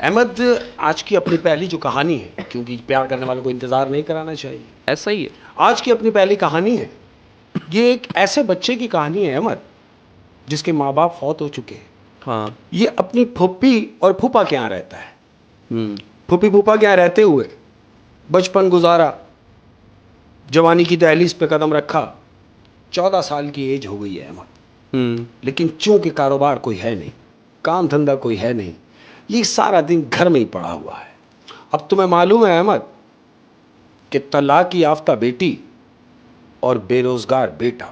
अहमद, आज की अपनी पहली जो कहानी है, क्योंकि प्यार करने वालों को इंतज़ार नहीं कराना चाहिए, ऐसा ही है। आज की अपनी पहली कहानी है। ये एक ऐसे बच्चे की कहानी है अहमद, जिसके माँ बाप फौत हो चुके हैं। हाँ। ये अपनी फुप्पी और फूफा के यहाँ रहता है। हम्म। फुप्पी फूफा के यहाँ रहते हुए बचपन गुजारा, जवानी की दहलीज पे कदम रखा। 14 साल की एज हो गई है अहमद, लेकिन चूंकि कारोबार कोई है नहीं, काम धंधा कोई है नहीं, ये सारा दिन घर में ही पड़ा हुआ है। अब तुम्हें मालूम है अहमद कि तलाक याफ्ता बेटी और बेरोजगार बेटा,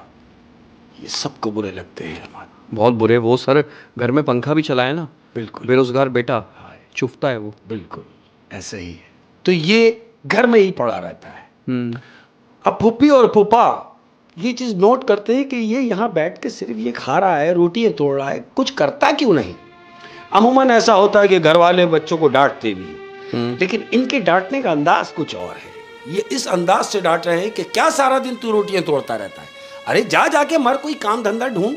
ये सबको बुरे लगते हैं अहमद। बहुत बुरे। वो सर घर में पंखा भी चलाए ना। बिल्कुल। बेरोजगार बेटा चुभता है वो। बिल्कुल ऐसे ही है। तो ये घर में ही पड़ा रहता है। अब फूफी और फूफा ये चीज नोट करते हैं कि ये यहाँ बैठ के सिर्फ ये खा रहा है, रोटियां तोड़ रहा है, कुछ करता क्यों नहीं। अमूमन ऐसा होता है कि घर वाले बच्चों को डांटते भी, लेकिन इनके डांटने का अंदाज कुछ और है। ये इस अंदाज से डांट रहे हैं कि क्या सारा दिन तू रोटियां तोड़ता रहता है, अरे जा जाके मर, कोई काम धंधा ढूंढ,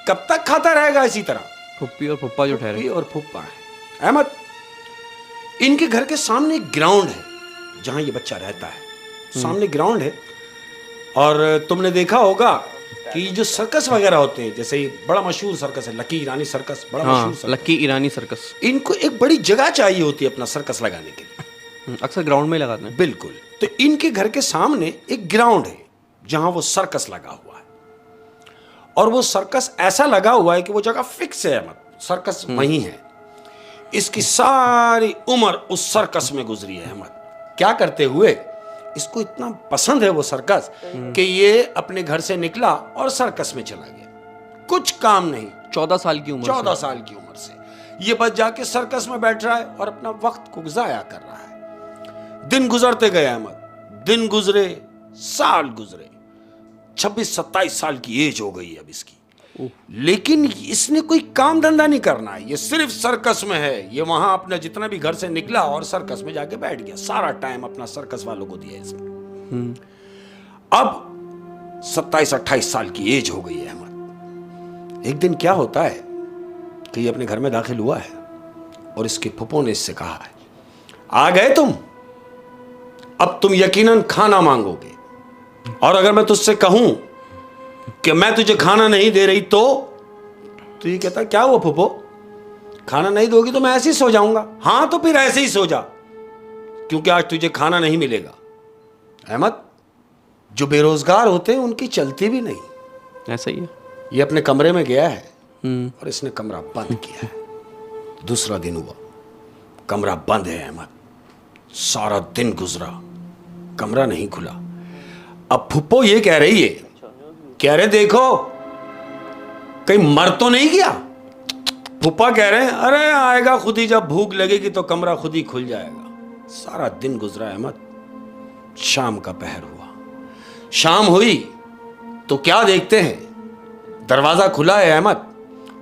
कब तक खाता रहेगा इसी तरह। फुप्पी और फुप्पा जो ठहरे। फुप्पी और फुप्पा है अहमद। इनके घर के सामने एक ग्राउंड है जहां ये बच्चा रहता है। सामने ग्राउंड है, और तुमने देखा होगा कि जो सर्कस वगैरह होते हैं, जैसे बड़ा मशहूर सर्कस है लकी ईरानी सर्कस, बड़ा मशहूर सर्कस। लकी ईरानी सर्कस। इनको एक बड़ी जगह चाहिए होती है अपना सर्कस लगाने के लिए। अक्सर ग्राउंड में लगाते हैं। बिल्कुल। तो इनके घर के सामने एक ग्राउंड है जहां वो सर्कस लगा हुआ है, और वो सर्कस ऐसा लगा हुआ है कि वो जगह फिक्स है अहमद, सर्कस वहीं है। इसकी सारी उम्र उस सर्कस में गुजरी है अहमद। क्या करते हुए, इसको इतना पसंद है वो सर्कस कि ये अपने घर से निकला और सर्कस में चला गया। कुछ काम नहीं। 14 साल की उम्र। 14 साल की उम्र से ये बस जाके सर्कस में बैठ रहा है और अपना वक्त को जाया कर रहा है। दिन गुजरते गए अहमद, दिन गुजरे, साल गुजरे। 26-27 साल की एज हो गई अब इसकी, लेकिन इसने कोई काम धंधा नहीं करना है। ये सिर्फ सर्कस में है। ये वहां अपना जितना भी घर से निकला और सर्कस में जाके बैठ गया, सारा टाइम अपना सर्कस वालों को दिया इसने। अब 27-28 साल की एज हो गई है अहमद। एक दिन क्या होता है कि ये अपने घर में दाखिल हुआ है और इसके फूफो ने इससे कहा है, आ गए तुम, अब तुम यकीनन खाना मांगोगे, और अगर मैं तुझसे कहूं कि मैं तुझे खाना नहीं दे रही तो ये कहता क्या हुआ फूफो, खाना नहीं दोगी तो मैं ऐसे ही सो जाऊंगा। हाँ तो फिर ऐसे ही सो जा, क्योंकि आज तुझे खाना नहीं मिलेगा। अहमद, जो बेरोजगार होते हैं उनकी चलती भी नहीं। ऐसा ही है। ये अपने कमरे में गया है और इसने कमरा बंद किया है। दूसरा दिन हुआ, कमरा बंद है अहमद। सारा दिन गुजरा, कमरा नहीं खुला। अब फूफो ये कह रही है, कह रहे देखो कहीं मर तो नहीं गया। फूफा कह रहे हैं अरे आएगा खुद ही, जब भूख लगेगी तो कमरा खुद ही खुल जाएगा। सारा दिन गुजरा अहमद। शाम का पहर हुआ, शाम हुई तो क्या देखते हैं, दरवाजा खुला है अहमद,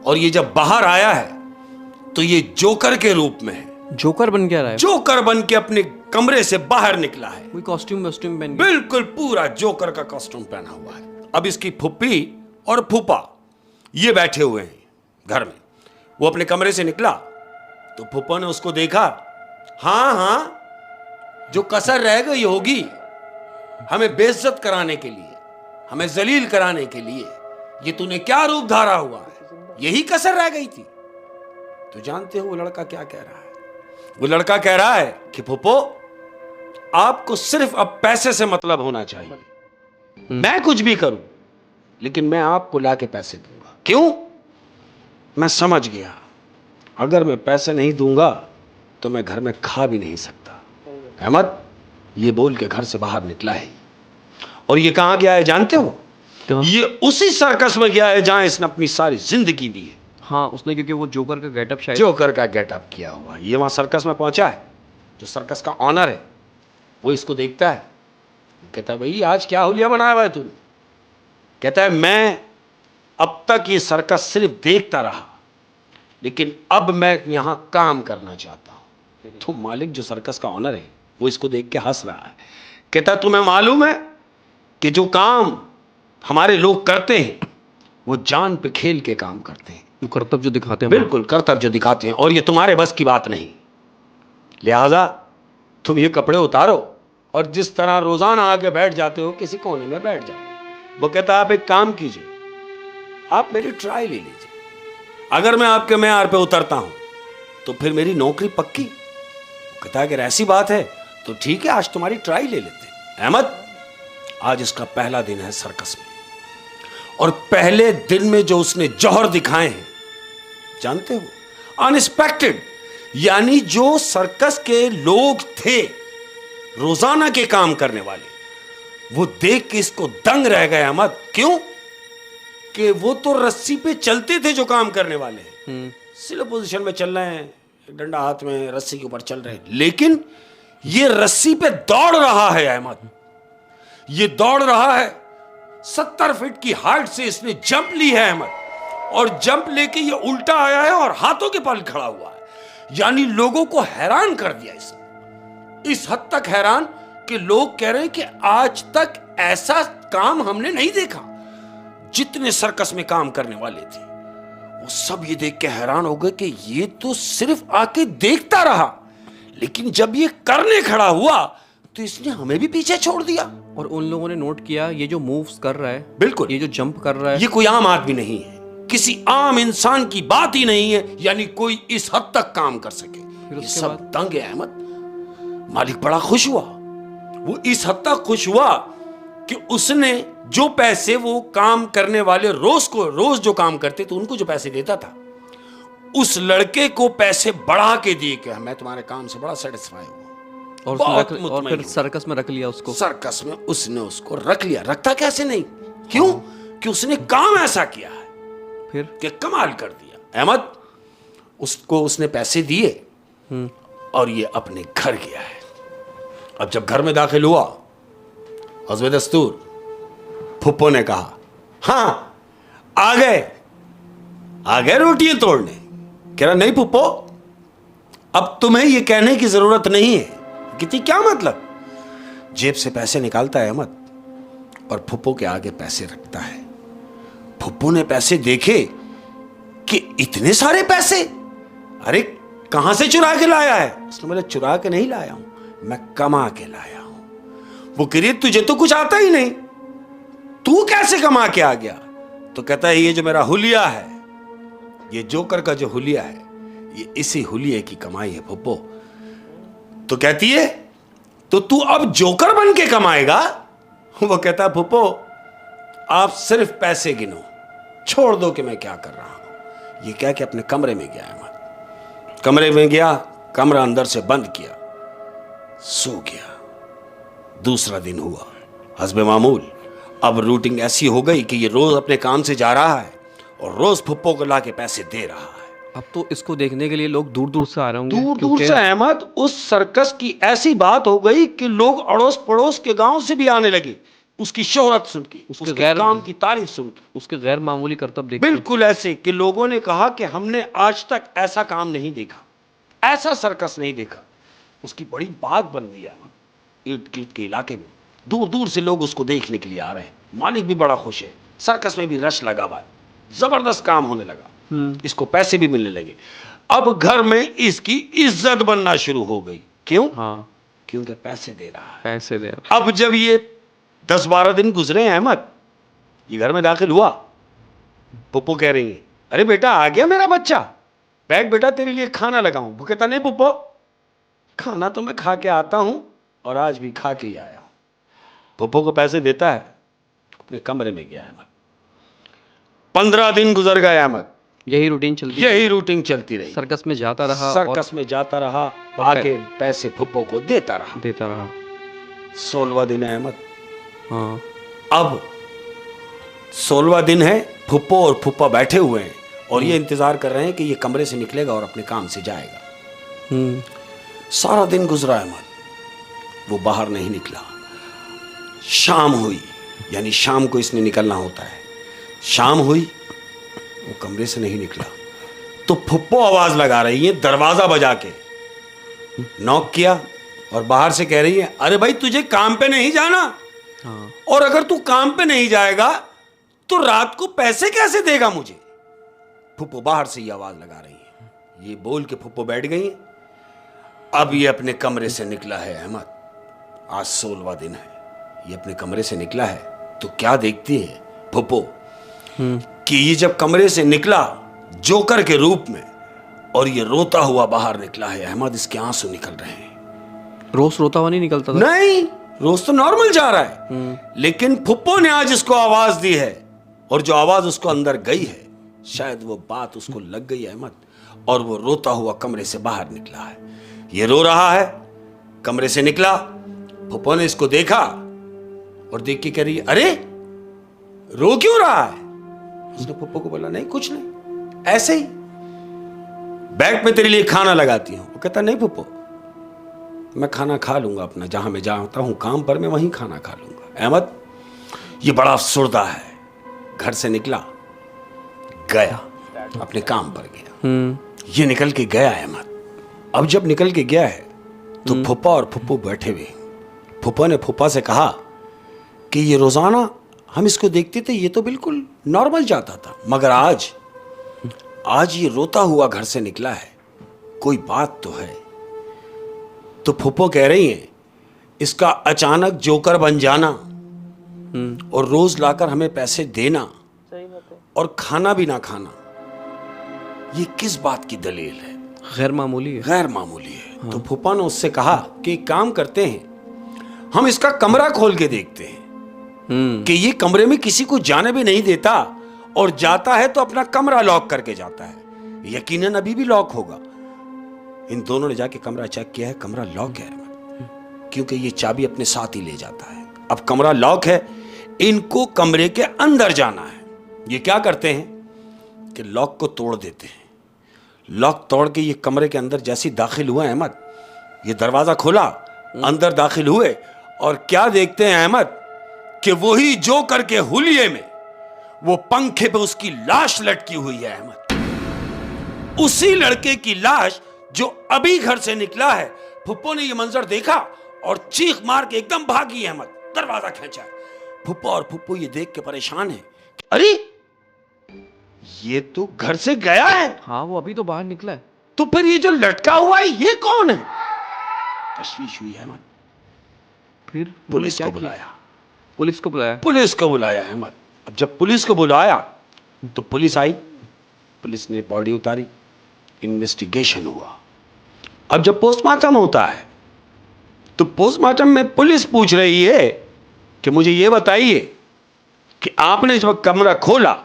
और ये जब बाहर आया है तो ये जोकर के रूप में है। जोकर बन क्या रहा है? जोकर बन के अपने कमरे से बाहर निकला है। कोई कॉस्ट्यूम वॉस्ट्यूम पहन के? बिल्कुल पूरा जोकर का कॉस्ट्यूम पहना हुआ है। अब इसकी फुप्पी और फूफा ये बैठे हुए हैं घर में। वो अपने कमरे से निकला तो फूफा ने उसको देखा। हाँ हाँ, जो कसर रह गई होगी हमें बेइज्जत कराने के लिए, हमें जलील कराने के लिए, ये तूने क्या रूप धारा हुआ है, यही कसर रह गई थी। तो जानते हो वो लड़का क्या कह रहा है? वो लड़का कह रहा है कि फूफो, आपको सिर्फ अब पैसे से मतलब होना चाहिए। मैं कुछ भी करूं, लेकिन मैं आपको लाके पैसे दूंगा। क्यों? मैं समझ गया, अगर मैं पैसे नहीं दूंगा तो मैं घर में खा भी नहीं सकता। अहमद ये बोल के घर से बाहर निकला है, और ये कहां गया है जानते हो? तो ये उसी सर्कस में गया है जहां इसने अपनी सारी जिंदगी दी है। हाँ, उसने, क्योंकि वो जोकर का गेटअप शायद जोकर का गेटअप किया हुआ। ये वहां सर्कस में पहुंचा है। जो सर्कस का ऑनर है वो इसको देखता है, कहता है भाई आज क्या हुलिया बनाया हुआ है तूने? कहता है मैं अब तक ये सर्कस सिर्फ देखता रहा, लेकिन अब मैं यहां काम करना चाहता हूं। तो मालिक जो सर्कस का ऑनर है वो इसको देख के हंस रहा है। कहता है तुम्हें मालूम है कि जो काम हमारे लोग करते हैं वो जान पे खेल के काम करते हैं। कर्तव्य जो दिखाते हैं। बिल्कुल कर्तव्य जो दिखाते हैं, और ये तुम्हारे बस की बात नहीं। लिहाजा तुम ये कपड़े उतारो और जिस तरह रोजाना आके बैठ जाते हो किसी कोने में बैठ जाओ। वो कहता आप एक काम कीजिए, आप मेरी ट्राई ले लीजिए, अगर मैं आपके मैार पे उतरता हूं तो फिर मेरी नौकरी पक्की। कहता अगर ऐसी बात है तो ठीक है, आज तुम्हारी ट्राई ले लेते हैं। अहमद, आज इसका पहला दिन है सर्कस में, और पहले दिन में जो उसने जौहर दिखाए हैं जानते हो, अनएक्सपेक्टेड, यानी जो सर्कस के लोग थे रोजाना के काम करने वाले, वो देख के इसको दंग रह गए अहमद। क्यों? कि वो तो रस्सी पे चलते थे जो काम करने वाले हैं, स्लो पोजीशन में चल रहे हैं, एक डंडा हाथ में रस्सी के ऊपर चल रहे हैं, लेकिन ये रस्सी पे दौड़ रहा है अहमद, ये दौड़ रहा है। 70 फीट की हाइट से इसने जंप ली है अहमद, और जंप लेके ये उल्टा आया है और हाथों के बल खड़ा हुआ है, यानी लोगों को हैरान कर दिया इसने, इस हद तक हैरान कि लोग कह रहे हैं कि आज तक ऐसा काम हमने नहीं देखा। जितने सर्कस में काम करने वाले थे वो सब ये देख के हैरान हो गए कि ये तो सिर्फ आके देखता रहा, लेकिन जब ये करने खड़ा हुआ तो इसने हमें भी पीछे छोड़ दिया। और उन लोगों ने नोट किया ये जो मूव्स कर रहा है, बिल्कुल, ये जो जंप कर रहा है, ये कोई आम आदमी नहीं है, किसी आम इंसान की बात ही नहीं है, यानी कोई इस हद तक काम कर सके। ये सब दंग है अहमद। मालिक बड़ा खुश हुआ, वो इस हद तक खुश हुआ कि उसने जो पैसे वो काम करने वाले रोज जो काम करते थे उनको जो पैसे देता था, उस लड़के को पैसे बढ़ा के दिए कि मैं तुम्हारे काम से बड़ा सेटिस्फाई हूं। और फिर सर्कस में रख लिया उसको। सर्कस में उसने उसको रख लिया। रखता कैसे नहीं, क्यों? कि उसने काम ऐसा किया है फिर कि कमाल कर दिया। अहमद, उसको उसने पैसे दिए और ये अपने घर गया है। अब जब घर में दाखिल हुआ, हस्बे दस्तूर फुप्पो ने कहा, हाँ आ गए रोटियां तोड़ने। कह रहा नहीं फुप्पो, अब तुम्हें ये कहने की जरूरत नहीं है। कितनी क्या मतलब? जेब से पैसे निकालता है अहमद और फुप्पो के आगे पैसे रखता है। फुप्पो ने पैसे देखे कि इतने सारे पैसे, अरे कहां से चुरा के लाया है? उसने बोला चुरा के नहीं लाया हूं, मैं कमा के लाया हूं। वो कह रही तुझे तो कुछ आता ही नहीं, तू कैसे कमा के आ गया? तो कहता है ये जो मेरा हुलिया है, ये जोकर का जो हुलिया है, ये इसी हुलिये की कमाई है फुप्पो। तो कहती है तो तू अब जोकर बन के कमाएगा? वो कहता है फुप्पो आप सिर्फ पैसे गिनो, छोड़ दो कि मैं क्या कर रहा हूं। ये क्या कि अपने कमरे में गया अहमद, कमरे में गया, कमरा अंदर से बंद किया, सो गया। दूसरा दिन हुआ, हस्बे मामूल अब रूटीन ऐसी हो गई कि ये रोज अपने काम से जा रहा है और रोज फुप्पो को ला के पैसे दे रहा है। अब तो इसको देखने के लिए लोग दूर दूर से आ रहे होंगे। दूर दूर से अहमद, उस सर्कस की ऐसी बात हो गई कि लोग अड़ोस पड़ोस के गांव से भी आने लगे उसकी शोहरत सुन के, उसके काम की तारीफ सुन के, उसके गैर मामूली करतब देख। बिल्कुल ऐसे कि लोगों ने कहा कि हमने आज तक ऐसा काम नहीं देखा, ऐसा सर्कस नहीं देखा। उसकी बड़ी बात बन गई है ईट गिर्द के इलाके में, दूर दूर से लोग उसको देखने के लिए आ रहे हैं। मालिक भी बड़ा खुश है, सर्कस में भी रश लगा हुआ है, जबरदस्त काम होने लगा, इसको पैसे भी मिलने लगे। अब घर में इसकी इज्जत बनना शुरू हो गई। क्यों? हाँ, क्योंकि पैसे दे रहा है। पैसे दे रहा। अब जब ये 10-12 दिन गुजरे हैं अहमद, ये घर में दाखिल हुआ, पुप्पो कह रही है अरे बेटा आ गया मेरा बच्चा, बैठ बेटा तेरे लिए खाना लगाऊं। वो कहता नहीं पुप्पो, खाना तो मैं खा के आता हूं और आज भी खा के ही आया हूं। पुप्पो को पैसे देता है, अपने कमरे में गया अहमद। 15 दिन गुजर गए अहमद, यही रूटीन चलती रही। सर्कस में जाता रहा, सर्कस में जाता रहा, आके पैसे फुप्पो को देता रहा। 16वां दिन है अहमद। हाँ, अब 16वां दिन है, फुप्पो और फुप्पा बैठे हुए हैं और ये इंतजार कर रहे हैं कि ये कमरे से निकलेगा और अपने काम से जाएगा। सारा दिन गुजरा अहमद, वो बाहर नहीं निकला। शाम हुई, यानी शाम को इसने निकलना होता है। शाम हुई, वो कमरे से नहीं निकला तो फुप्पो आवाज लगा रही है दरवाजा बजा के। नॉक किया और बाहर से कह रही है अरे भाई तुझे काम पे नहीं जाना? हाँ। और अगर तू काम पे नहीं जाएगा तो रात को पैसे कैसे देगा मुझे? फुप्पो बाहर से ही आवाज लगा रही है। ये बोल के फुप्पो बैठ गई है। अब ये अपने कमरे से निकला है अहमद। आज 16वां दिन है, ये अपने कमरे से निकला है तो क्या देखती है फुप्पो कि ये जब कमरे से निकला जोकर के रूप में और ये रोता हुआ बाहर निकला है अहमद, इसके आंसू निकल रहे हैं। रोज रोता हुआ नहीं निकलता था? नहीं, रोज तो नॉर्मल जा रहा है, लेकिन फुप्पो ने आज इसको आवाज दी है और जो आवाज उसको अंदर गई है शायद वो बात उसको लग गई है अहमद, और वो रोता हुआ कमरे से बाहर निकला है। ये रो रहा है, कमरे से निकला, फुप्पो ने इसको देखा और देख के कह रही है अरे रो क्यों रहा है? उसने फुप्पो को बोला नहीं कुछ नहीं, ऐसे ही बैग पे तेरे लिए खाना लगाती हूं। वो कहता नहीं फुप्पो, मैं खाना खा लूंगा अपना, जहां मैं जाता हूं काम पर मैं वहीं खाना खा लूंगा। अहमद ये बड़ा अफसुर्दा है, घर से निकला गया अपने काम पर गया, ये निकल के गया अहमद। अब जब निकल के गया है तो फुप्पा और फुप्पू बैठे हुए। फुप्पा ने फुप्पा से कहा कि ये रोजाना हम इसको देखते थे, ये तो बिल्कुल नॉर्मल जाता था, मगर आज ये रोता हुआ घर से निकला है, कोई बात तो है। तो फुप्पो कह रही हैं इसका अचानक जोकर बन जाना और रोज लाकर हमें पैसे देना और खाना भी ना खाना, ये किस बात की दलील है? गैर मामूली है। गैर मामूली है। तो फुप्पा ने उससे कहा कि एक काम करते हैं, हम इसका कमरा खोल के देखते हैं कि ये कमरे में किसी को जाने भी नहीं देता और जाता है तो अपना कमरा लॉक करके जाता है, यकीनन अभी भी लॉक होगा। इन दोनों ने जाके कमरा चेक किया है, कमरा लॉक है क्योंकि ये चाबी अपने साथ ही ले जाता है। अब कमरा लॉक है, इनको कमरे के अंदर जाना है। ये क्या करते हैं कि लॉक को तोड़ देते हैं। लॉक तोड़ के ये कमरे के अंदर जैसे दाखिल हुआ अहमद, ये दरवाजा खोला, अंदर दाखिल हुए और क्या देखते हैं अहमद कि वही जोकर के हुलिये में वो पंखे पे उसकी लाश लटकी हुई है अहमद, उसी लड़के की लाश जो अभी घर से निकला है। फुप्पो ने ये मंजर देखा और चीख मार के एकदम भागी अहमद, दरवाजा खींचा है। फुप्पो और फुप्पो ये देख के परेशान है, अरे ये तो घर से गया है। हाँ वो अभी तो बाहर निकला है। तो फिर ये जो लटका हुआ है ये कौन है? तशवीश हुई अहमद। फिर पुलिस क्या को किया? बुलाया। पुलिस को बुलाया? पुलिस को बुलाया अहमद। अब जब पुलिस को बुलाया तो पुलिस आई, पुलिस ने बॉडी उतारी, इन्वेस्टिगेशन हुआ। अब जब पोस्टमार्टम होता है तो पोस्टमार्टम में पुलिस पूछ रही है कि मुझे ये बताइए कि आपने जब कमरा खोला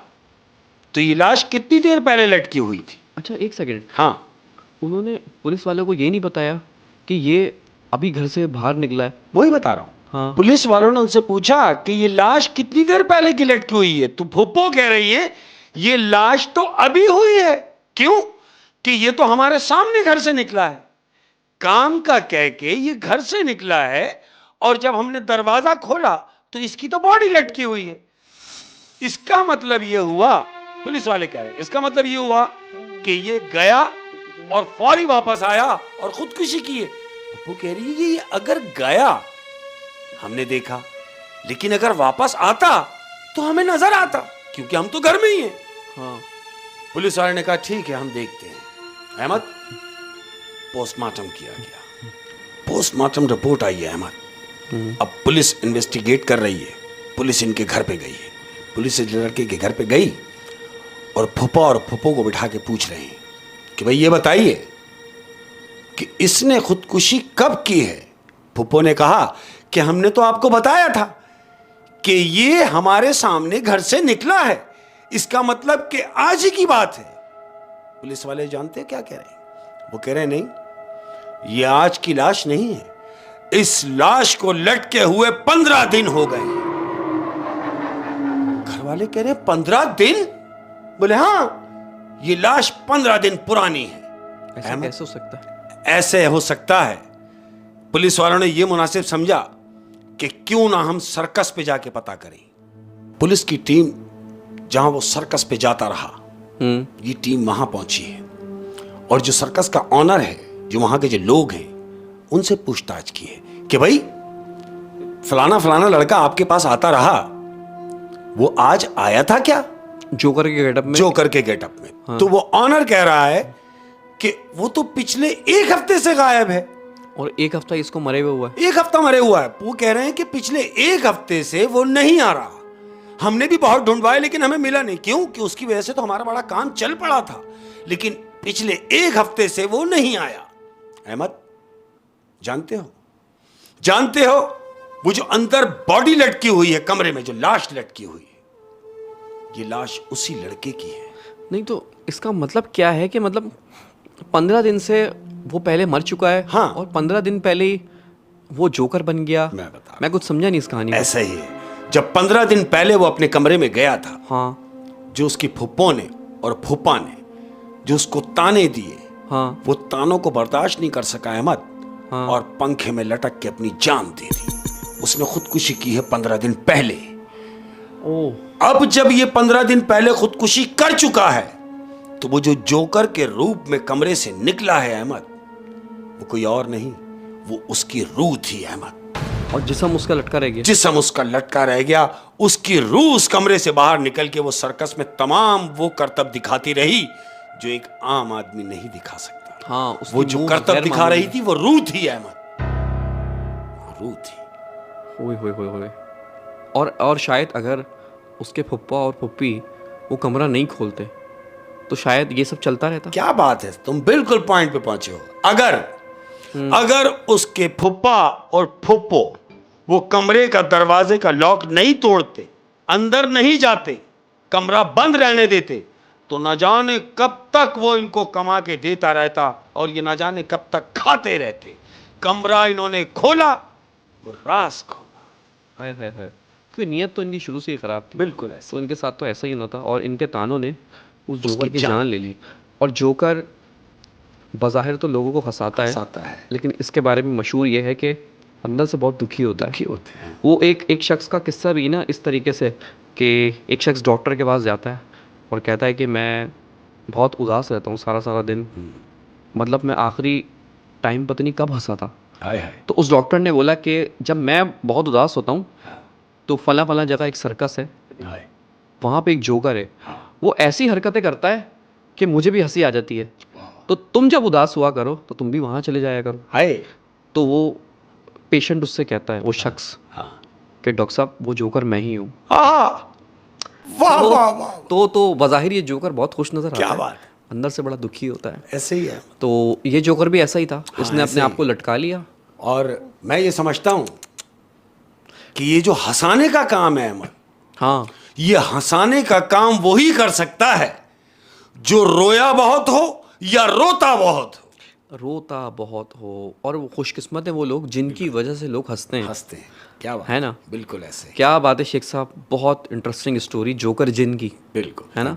तो ये लाश कितनी देर पहले लटकी हुई थी? अच्छा एक सेकंड, हाँ, उन्होंने पुलिस वालों को ये नहीं बताया कि ये अभी घर से बाहर निकला है? वही बता रहा हूं। हाँ। पुलिस वालों ने उनसे पूछा कि ये लाश कितनी देर पहले की लटकी हुई है, तो फुप्पो कह रही है ये लाश तो अभी हुई है। क्यों? कि ये तो हमारे सामने घर से निकला है, काम का कह के ये घर से निकला है और जब हमने दरवाजा खोला तो इसकी तो बॉडी लटकी हुई है। इसका मतलब ये हुआ, पुलिस वाले कह रहे हैं, इसका मतलब ये हुआ कि ये गया और फौरी वापस आया और खुदकुशी की है। फुप्पो कह रही है कि ये अगर गया हमने देखा, लेकिन अगर वापस आता तो हमें नजर आता क्योंकि हम तो घर में ही हैं। हाँ। पुलिस वाले ने कहा ठीक है हम देखते हैं। अहमद पोस्टमार्टम किया गया, पोस्टमार्टम रिपोर्ट आई है अहमद। अब पुलिस इन्वेस्टिगेट कर रही है, पुलिस इनके घर पे गई है, पुलिस इस लड़के के घर पे गई और फुप्पा और फुप्पो को बिठा के पूछ रहे हैं कि भाई ये बताइए कि इसने खुदकुशी कब की है। फुप्पो ने कहा कि हमने तो आपको बताया था कि ये हमारे सामने घर से निकला है, इसका मतलब कि आज ही की बात है। पुलिस वाले जानते हैं क्या कह रहे हैं? वो कह रहे हैं नहीं, ये आज की लाश नहीं है, इस लाश को लटके हुए 15 दिन हो गए। घर वाले कह रहे हैं 15 दिन? बोले हाँ, ये लाश 15 दिन पुरानी है। ऐसा कैसे हो सकता है? ऐसे हो सकता है, पुलिस वालों ने यह मुनासिब समझा कि क्यों ना हम सर्कस पे जाके पता करें। पुलिस की टीम जहां वो सर्कस पे जाता रहा, ये टीम वहां पहुंची है और जो सर्कस का ऑनर है, जो वहां के जो लोग हैं, उनसे पूछताछ की है कि भाई फलाना फलाना लड़का आपके पास आता रहा, वो आज आया था क्या? जोकर के गेटअप में? जोकर के गेटअप में। हाँ। तो वो ऑनर कह रहा है कि वो तो पिछले 1 हफ्ते से गायब है। और एक हफ्ता इसको मरे हुए हुआ है। एक हफ्ता मरे हुआ है। वो कह रहे हैं कि पिछले एक हफ्ते से वो नहीं आ रहा। हमने भी बहुत ढूंढवाया लेकिन हमें मिला नहीं। क्यों? कि उसकी वजह से तो हमारा बड़ा काम चल पड़ा था, लेकिन पिछले एक हफ्ते से वो नहीं आया। अहमद, जानते हो वो जो अंदर बॉडी लटकी हुई है कमरे में, जो लाश लटकी हुई है, ये लाश उसी लड़के की है। नहीं तो इसका मतलब क्या है कि मतलब 15 दिन से वो पहले मर चुका है। हाँ। और 15 दिन पहले ही वो जोकर बन गया। मैं कुछ समझा नहीं इस कहानी में। ऐसा ही है। जब 15 दिन पहले वो अपने कमरे में गया था, हाँ जो उसकी फुप्पो ने और फूफा ने जो उसको ताने दिए, हाँ वो तानों को बर्दाश्त नहीं कर सका अहमद, हाँ। और पंखे में लटक के अपनी जान दे दी। उसने खुदकुशी की है 15 दिन पहले। ओह, अब जब ये 15 दिन पहले खुदकुशी कर चुका है, तो वो जो जोकर के रूप में कमरे से निकला है अहमद, वो कोई और नहीं, वो उसकी रूह थी अहमद। और जिस्म उसका लटका रह गया। जिस्म उसका लटका रह गया, उसकी रूह उस कमरे से बाहर निकल के वो सर्कस में तमाम वो करतब दिखाती रही जो एक आम आदमी नहीं दिखा सकता। हाँ, उसकी वो जो मूव करतब गैर दिखा रही मामूली। थी वो रूह थी अहमद, वो रूह थी। होए। और शायद अगर उसके फुप्पा और फुप्पी वो कमरा नहीं खोलते तो शायद ये सब चलता रहता। क्या बात है, तुम बिल्कुल पॉइंट पे पहुंचे हो। अगर उसके फुप्पा और फुप्पो वो कमरे का दरवाजे का लॉक नहीं तोड़ते, अंदर नहीं जाते, कमरा बंद रहने देते, तो न जाने कब तक वो इनको कमा के देता रहता और ये न जाने कब तक खाते रहते। कमरा इन्होंने खोला, वो राज खोला। है। क्योंकि नीयत तो इनकी शुरू से ही खराब थी। बिल्कुल ऐसा। तो इनके साथ तो ऐसा ही होना था और इनके तानों ने उस उसकी जोकर की जान जान ले ली। और जोकर बज़ाहिर तो लोगों को फंसाता है, लेकिन इसके बारे में मशहूर ये है कि अंदर से बहुत दुखी होता है। होते हैं। वो एक शख्स का किस्सा भी ना इस तरीके से कि एक शख्स डॉक्टर के पास जाता है और कहता है कि मैं बहुत उदास रहता हूँ सारा दिन, मतलब मैं आखिरी टाइम पता नहीं कब हंसा था। हाय हाय। तो उस डॉक्टर ने बोला कि जब मैं बहुत उदास होता हूँ तो फला जगह एक सर्कस है, हाय। वहाँ पे एक जोकर है, वो ऐसी हरकतें करता है कि मुझे भी हंसी आ जाती है। तो तुम जब उदास हुआ करो तो तुम भी वहाँ चले जाया करो। हाय। तो वो पेशेंट उससे कहता है, वो शख्स, हाँ। कि डॉक्टर साहब वो जोकर मैं ही हूँ। वाह वाह वाह। तो बज़ाहिर ये जोकर बहुत खुश नजर क्या आता है, बात है। अंदर से बड़ा दुखी होता है। ऐसे ही है। तो ये जोकर भी ऐसा ही था, इसने ऐसे अपने आप ही। को लटका लिया। और मैं ये समझता हूं कि ये जो हंसाने का काम है अहमद, हाँ, ये हंसाने का काम वही कर सकता है जो रोया बहुत हो या रोता बहुत हो। रोता बहुत हो। और वो खुशकिस्मत है वो लोग जिनकी वजह से लोग हंसते हैं। हंसते हैं। क्या बात है ना? बिल्कुल ऐसे। क्या बात है शेख साहब, बहुत इंटरेस्टिंग स्टोरी जोकर जिन की, बिल्कुल। है ना?